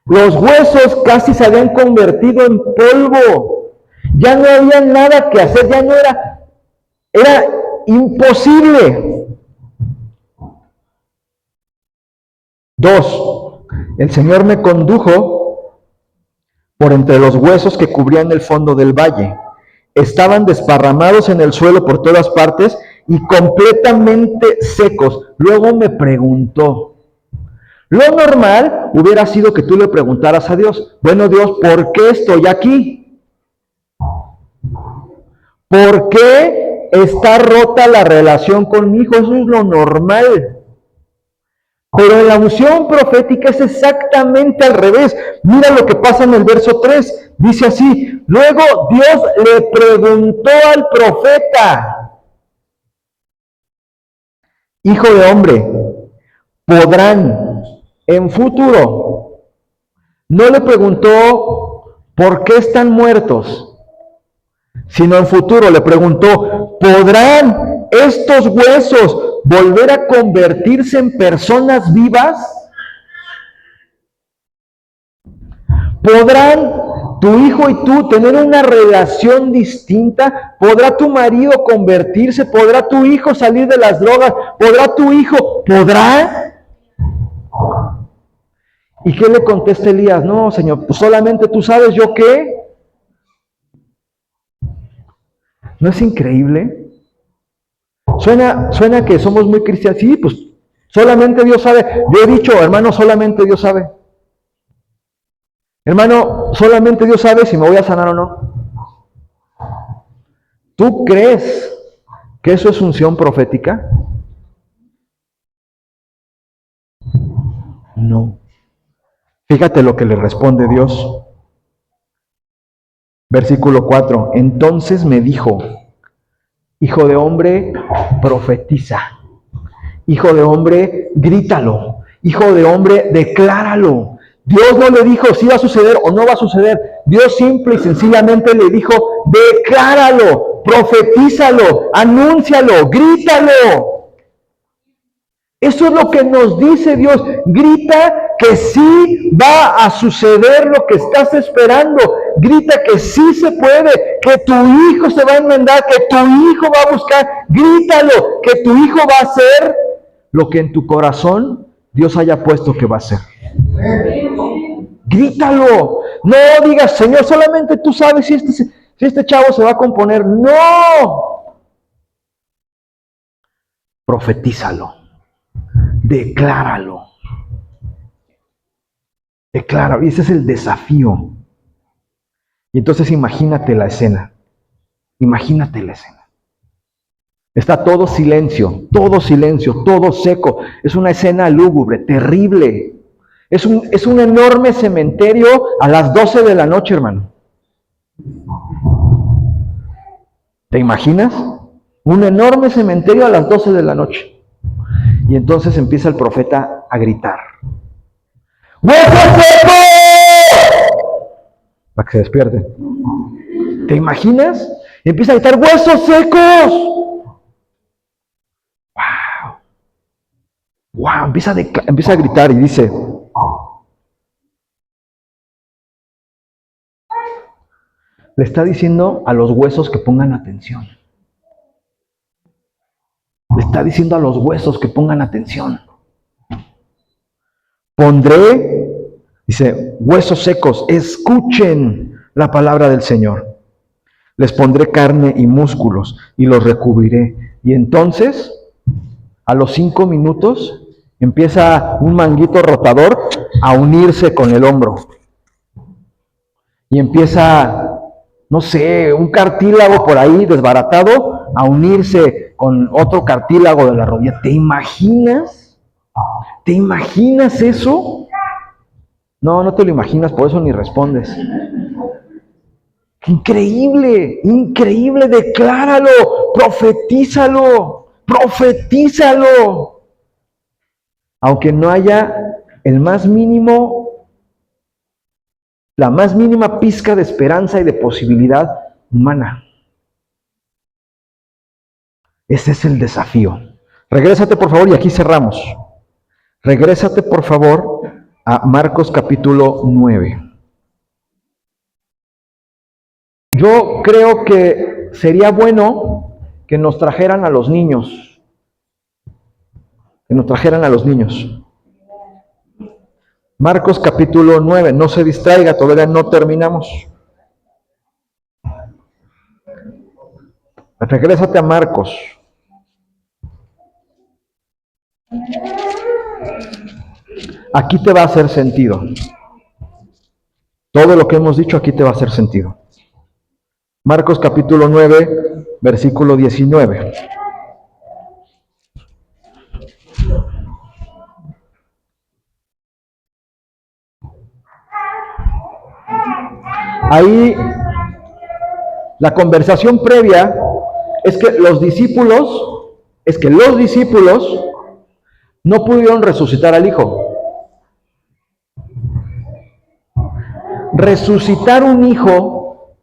Los huesos casi se habían convertido en polvo. Ya no había nada que hacer, ya no era imposible. 2. El Señor me condujo por entre los huesos que cubrían el fondo del valle. Estaban desparramados en el suelo por todas partes y completamente secos. Luego me preguntó. Lo normal hubiera sido que tú le preguntaras a Dios, bueno Dios, ¿por qué estoy aquí? ¿Por qué está rota la relación con mi hijo? Eso es lo normal. Pero en la unción profética es exactamente al revés. Mira lo que pasa en el verso 3. Dice así, luego Dios le preguntó al profeta, hijo de hombre, ¿podrán en futuro? No le preguntó por qué están muertos, sino en futuro le preguntó, ¿podrán estos huesos volver a convertirse en personas vivas? ¿Podrán tu hijo y tú tener una relación distinta? ¿Podrá tu marido convertirse? ¿Podrá tu hijo salir de las drogas? ¿Podrá tu hijo? ¿Podrá? ¿Y qué le contesta Elías? No, Señor, pues solamente tú sabes, ¿yo qué? ¿No es increíble? Suena que somos muy cristianos. Sí, pues solamente Dios sabe. Yo he dicho, hermano, solamente Dios sabe. Hermano, solamente Dios sabe si me voy a sanar o no. ¿Tú crees que eso es unción profética? No. Fíjate lo que le responde Dios. Versículo 4. Entonces me dijo, hijo de hombre, profetiza. Hijo de hombre, grítalo. Hijo de hombre, decláralo. Dios no le dijo si va a suceder o no va a suceder. Dios simple y sencillamente le dijo, decláralo, profetízalo, anúncialo, grítalo. Eso es lo que nos dice Dios. Grita que sí va a suceder lo que estás esperando. Grita que sí se puede, que tu hijo se va a enmendar, que tu hijo va a buscar. Grítalo, que tu hijo va a hacer lo que en tu corazón Dios haya puesto que va a hacer. Grítalo. No digas, Señor, solamente tú sabes si este chavo se va a componer. No. Profetízalo. Decláralo. Decláralo. Y ese es el desafío. Y entonces imagínate la escena. Imagínate la escena. Está todo silencio, todo seco. Es una escena lúgubre, terrible. Es un enorme cementerio a las 12 de la noche, hermano. ¿Te imaginas? Un enorme cementerio a las 12 de la noche. Y entonces empieza el profeta a gritar. ¡Huesos secos! Para que se despierten. ¿Te imaginas? Y empieza a gritar, ¡huesos secos! ¡Wow! ¡Wow! Empieza a gritar y dice, le está diciendo a los huesos que pongan atención. Le está diciendo a los huesos que pongan atención. Pondré, dice, huesos secos, escuchen la palabra del Señor. Les pondré carne y músculos y los recubriré. Y entonces, a los 5 minutos, empieza un manguito rotador a unirse con el hombro. Y empieza, no sé, un cartílago por ahí desbaratado a unirse con otro cartílago de la rodilla. ¿Te imaginas? ¿Te imaginas eso? No, no te lo imaginas, por eso ni respondes. Increíble, increíble, decláralo, profetízalo, profetízalo. Aunque no haya el más mínimo, la más mínima pizca de esperanza y de posibilidad humana. Ese es el desafío. Regrésate, por favor, y aquí cerramos. Regrésate, por favor, a Marcos capítulo 9. Yo creo que sería bueno que nos trajeran a los niños. Que nos trajeran a los niños. Marcos capítulo 9. No se distraiga, todavía no terminamos. Regrésate a Marcos. Aquí te va a hacer sentido. Todo lo que hemos dicho aquí te va a hacer sentido. Marcos capítulo 9, versículo 19. Ahí la conversación previa es que los discípulos no pudieron resucitar al Hijo. Resucitar un hijo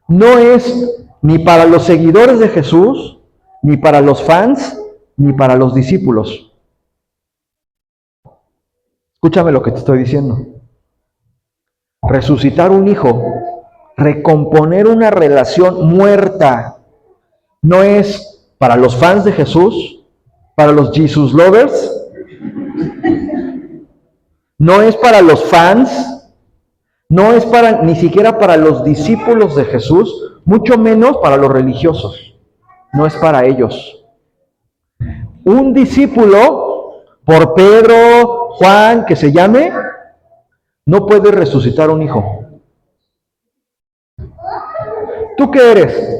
no es ni para los seguidores de Jesús, ni para los fans, ni para los discípulos. Escúchame lo que te estoy diciendo. Resucitar un hijo, recomponer una relación muerta, no es para los fans de Jesús, para los Jesus lovers, no es para los fans, no es para ni siquiera para los discípulos de Jesús, mucho menos para los religiosos. No es para ellos. Un discípulo, por Pedro, Juan, que se llame, no puede resucitar un hijo. ¿Tú qué eres?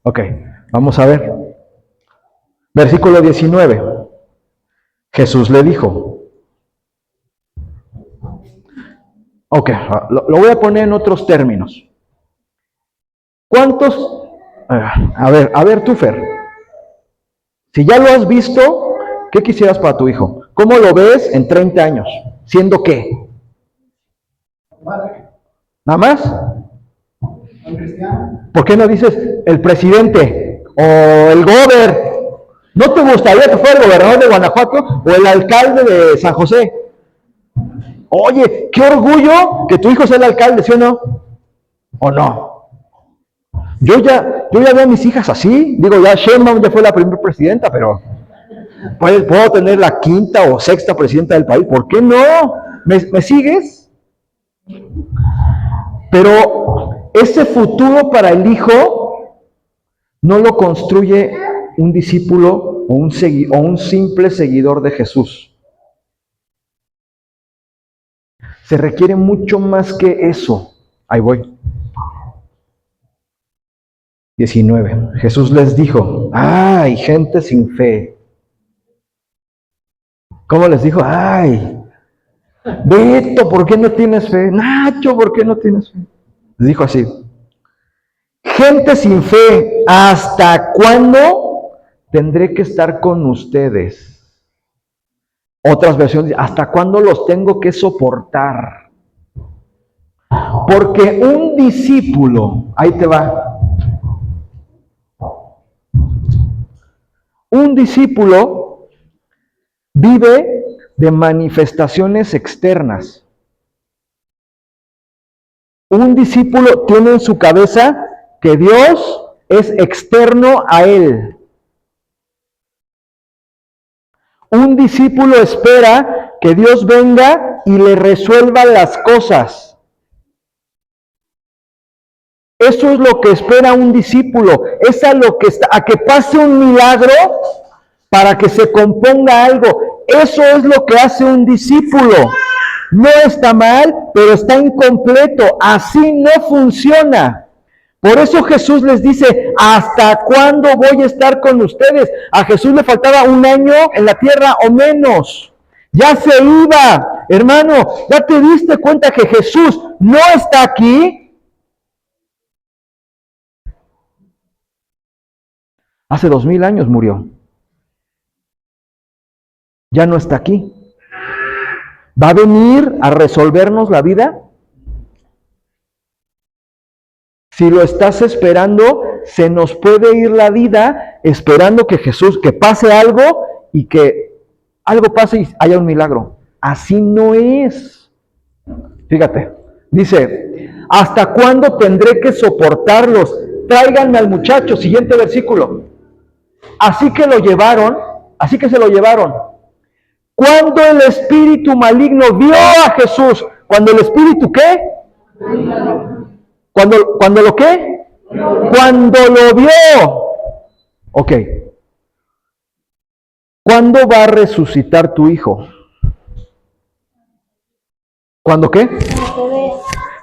Ok, vamos a ver. Versículo 19. Jesús le dijo. Ok, lo voy a poner en otros términos. ¿Cuántos? A ver tú, Fer. Si ya lo has visto, ¿qué quisieras para tu hijo? ¿Cómo lo ves en 30 años? ¿Siendo qué? ¿Nada más? ¿Por qué no dices el presidente o el gober? ¿No te gustaría que fuera el gobernador de Guanajuato o el alcalde de San José? Oye, qué orgullo que tu hijo sea el alcalde, ¿sí o no? ¿O no? Yo ya veo a mis hijas así. Digo, ya Sheinbaum ya fue la primera presidenta, pero puedo tener la quinta o sexta presidenta del país. ¿Por qué no? ¿Me sigues? Pero ese futuro para el hijo no lo construye un discípulo o un simple seguidor de Jesús. Se requiere mucho más que eso. Ahí voy. 19. Jesús les dijo, ¡ay, gente sin fe! ¿Cómo les dijo? ¡Ay! Beto, ¿por qué no tienes fe? Nacho, ¿por qué no tienes fe? Les dijo así. Gente sin fe, ¿hasta cuándo tendré que estar con ustedes? Otras versiones, ¿hasta cuándo los tengo que soportar? Porque un discípulo, ahí te va, un discípulo vive de manifestaciones externas. Un discípulo tiene en su cabeza que Dios es externo a él. Un discípulo espera que Dios venga y le resuelva las cosas. Eso es lo que espera un discípulo. Es a que pase un milagro para que se componga algo. Eso es lo que hace un discípulo. No está mal, pero está incompleto. Así no funciona. Por eso Jesús les dice, ¿hasta cuándo voy a estar con ustedes? A Jesús le faltaba 1 año en la tierra o menos. Ya se iba. Hermano, ¿ya te diste cuenta que Jesús no está aquí? Hace 2000 años murió. Ya no está aquí. ¿Va a venir a resolvernos la vida? Si lo estás esperando, se nos puede ir la vida esperando que que pase algo y que algo pase y haya un milagro. Así no es. Fíjate, dice, ¿hasta cuándo tendré que soportarlos? Tráiganme al muchacho, siguiente versículo. Así que se lo llevaron. Cuando el espíritu maligno vio a Jesús, cuando el espíritu ¿qué? ¿Cuando lo qué? Cuando lo vio. Ok. ¿Cuándo va a resucitar tu hijo? ¿Cuándo qué?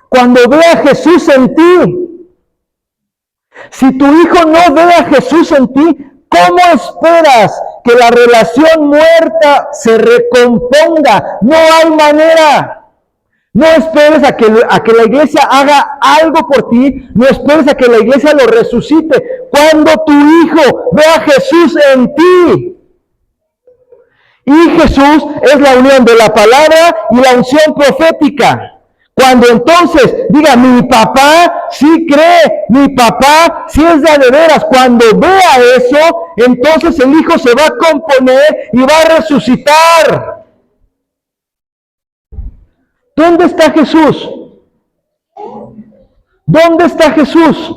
Cuando ve a Jesús en ti. Si tu hijo no ve a Jesús en ti, ¿cómo esperas que la relación muerta se recomponga? No hay manera. No esperes a que la iglesia haga algo por ti. No esperes a que la iglesia lo resucite. Cuando tu hijo ve a Jesús en ti. Y Jesús es la unión de la palabra y la unción profética. Cuando entonces diga, mi papá sí cree, mi papá sí es de veras. Cuando vea eso, entonces el hijo se va a componer y va a resucitar. ¿Dónde está Jesús? ¿Dónde está Jesús?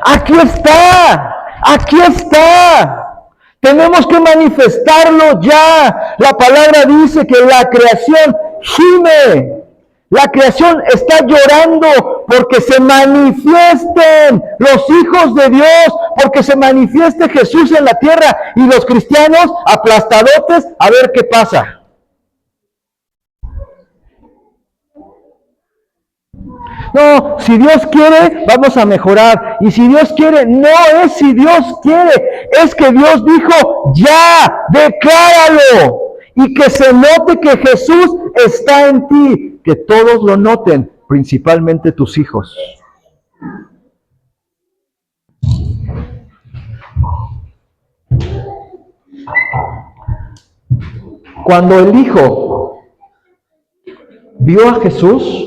Aquí está. Aquí está. Tenemos que manifestarlo ya. La palabra dice que la creación gime. La creación está llorando porque se manifiesten los hijos de Dios, porque se manifieste Jesús en la tierra y los cristianos aplastadotes a ver qué pasa. No, si Dios quiere, vamos a mejorar. Y si Dios quiere, no es si Dios quiere, es que Dios dijo, ya, decláralo. Y que se note que Jesús está en ti, que todos lo noten, principalmente tus hijos. Cuando el hijo vio a Jesús,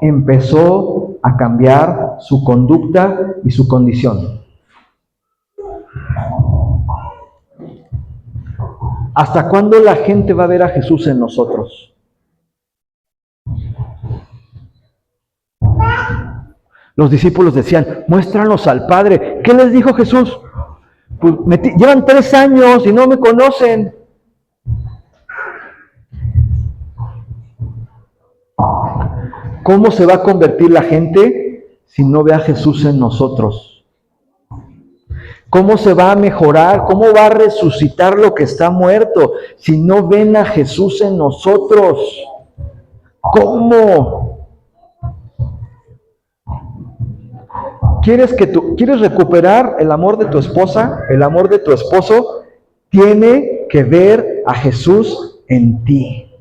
empezó a cambiar su conducta y su condición. ¿Hasta cuándo la gente va a ver a Jesús en nosotros? Los discípulos decían, muéstranos al Padre. ¿Qué les dijo Jesús? Pues llevan 3 años y no me conocen. ¿Cómo se va a convertir la gente si no ve a Jesús en nosotros? ¿Cómo se va a mejorar? ¿Cómo va a resucitar lo que está muerto si no ven a Jesús en nosotros? ¿Cómo? ¿Quieres recuperar el amor de tu esposa, el amor de tu esposo? Tiene que ver a Jesús en ti.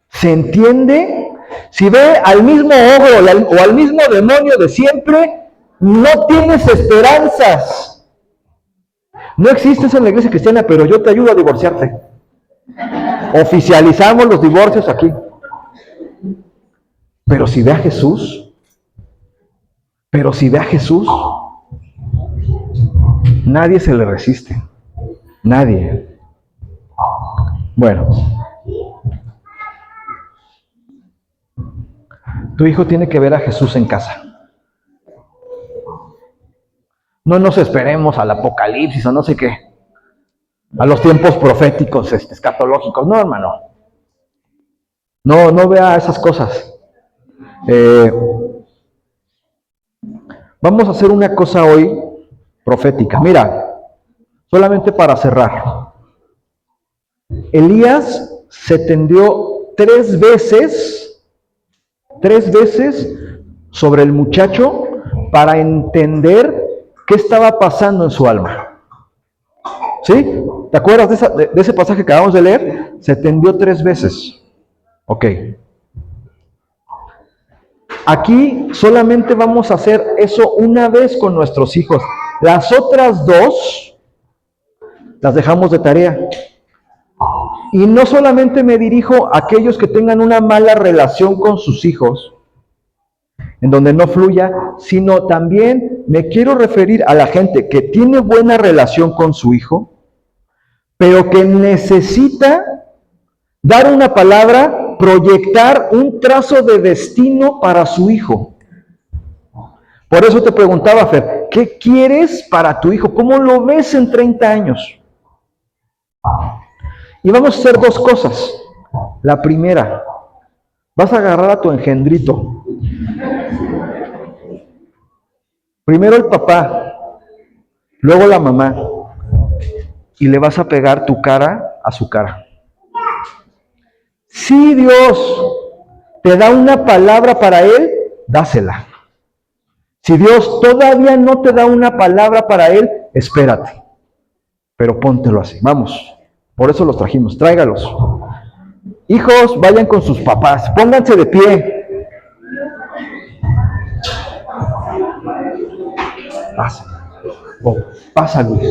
¿Se entiende? Si ve al mismo ogro o al mismo demonio de siempre, no tienes esperanzas. No existes en la iglesia cristiana, pero yo te ayudo a divorciarte. Oficializamos los divorcios aquí. Pero si ve a Jesús, nadie se le resiste. Nadie. Bueno. Tu hijo tiene que ver a Jesús en casa. No nos esperemos al apocalipsis o no sé qué, a los tiempos proféticos, escatológicos. No, hermano. No vea esas cosas. Vamos a hacer una cosa hoy profética. Mira, solamente para cerrar. Elías se tendió 3 veces sobre el muchacho para entender qué estaba pasando en su alma. ¿Sí? ¿Te acuerdas de ese pasaje que acabamos de leer? Se tendió 3 veces. Ok. Aquí solamente vamos a hacer eso una vez con nuestros hijos. Las otras 2 las dejamos de tarea. Y no solamente me dirijo a aquellos que tengan una mala relación con sus hijos, en donde no fluya, sino también me quiero referir a la gente que tiene buena relación con su hijo, pero que necesita dar una palabra, proyectar un trazo de destino para su hijo. Por eso te preguntaba, Fer, ¿qué quieres para tu hijo? ¿Cómo lo ves en 30 años? Y vamos a hacer 2 cosas. La primera, vas a agarrar a tu engendrito. Primero el papá, luego la mamá, y le vas a pegar tu cara a su cara. Si Dios te da una palabra para él, dásela. Si Dios todavía no te da una palabra para él, espérate. Pero póntelo así. Vamos. Por eso los trajimos. Tráigalos. Hijos, vayan con sus papás. Pónganse de pie. Pasa. Oh, pasa, Luis.